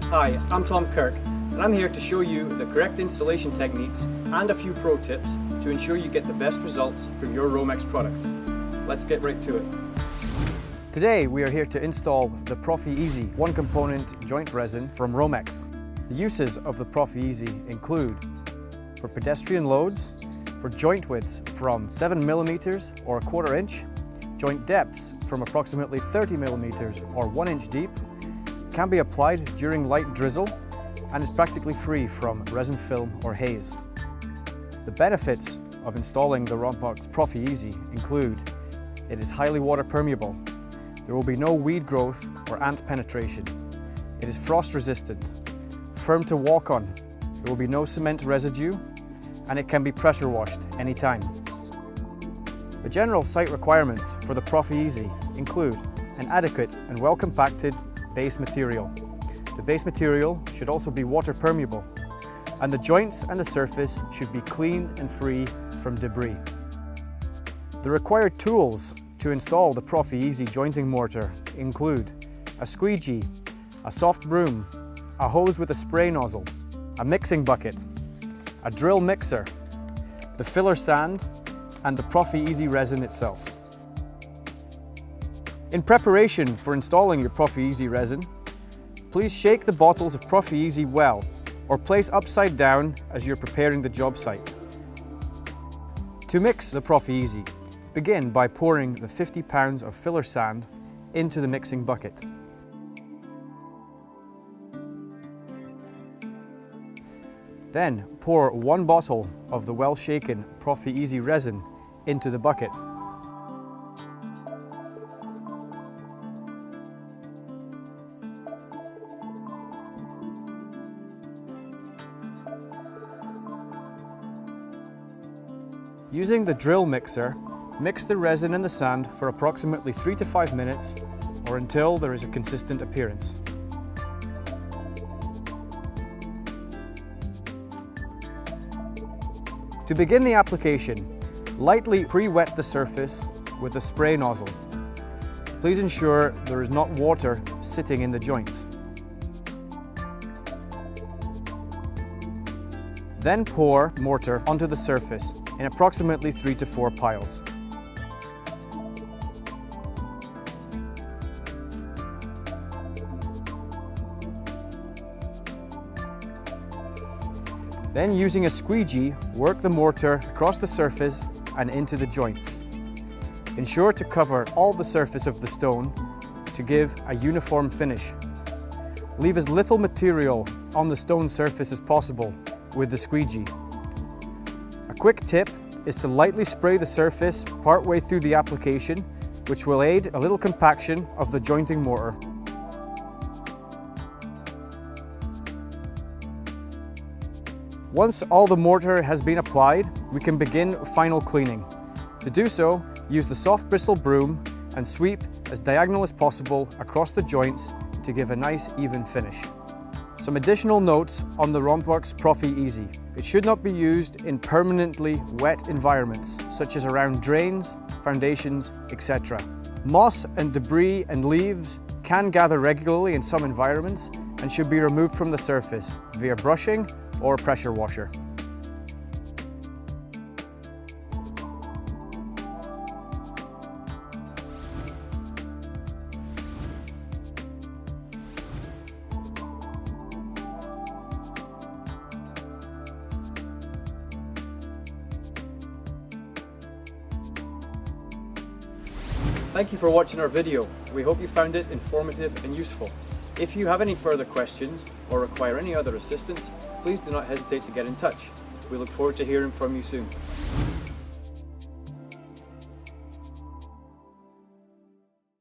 Hi, I'm Tom Kirk, and I'm here to show you the correct installation techniques and a few pro tips to ensure you get the best results from your ROMEX products. Let's get right to it. Today we are here to install the Profi-Easy one-component joint resin from ROMEX. The uses of the Profi-Easy include for pedestrian loads, for joint widths from 7mm or 1/4 inch, joint depths from approximately 30mm or 1 inch deep, can be applied during light drizzle and is practically free from resin film or haze. The benefits of installing the ROMEX Profi-Easy include it is highly water permeable, there will be no weed growth or ant penetration, it is frost resistant, firm to walk on, there will be no cement residue, and it can be pressure washed anytime. The general site requirements for the Profi-Easy include an adequate and well compacted base material. The base material should also be water permeable, and the joints and the surface should be clean and free from debris. The required tools to install the Profi-Easy jointing mortar include a squeegee, a soft broom, a hose with a spray nozzle, a mixing bucket, a drill mixer, the filler sand, and the Profi-Easy resin itself. In preparation for installing your Profi-Easy resin, please shake the bottles of Profi-Easy well or place upside down as you're preparing the job site. To mix the Profi-Easy, begin by pouring the 50 pounds of filler sand into the mixing bucket. Then pour 1 bottle of the well-shaken Profi-Easy resin into the bucket. Using the drill mixer, mix the resin and the sand for approximately 3 to 5 minutes or until there is a consistent appearance. To begin the application, lightly pre-wet the surface with a spray nozzle. Please ensure there is not water sitting in the joints. Then pour mortar onto the surface in approximately 3 to 4 piles. Then, using a squeegee, work the mortar across the surface and into the joints. Ensure to cover all the surface of the stone to give a uniform finish. Leave as little material on the stone surface as possible with the squeegee. A quick tip is to lightly spray the surface partway through the application, which will aid a little compaction of the jointing mortar. Once all the mortar has been applied, we can begin final cleaning. To do so, use the soft bristle broom and sweep as diagonal as possible across the joints to give a nice even finish. Some additional notes on the ROMEX Profi-Easy. It should not be used in permanently wet environments, such as around drains, foundations, etc. Moss and debris and leaves can gather regularly in some environments and should be removed from the surface via brushing or a pressure washer. Thank you for watching our video. We hope you found it informative and useful. If you have any further questions or require any other assistance, please do not hesitate to get in touch. We look forward to hearing from you soon.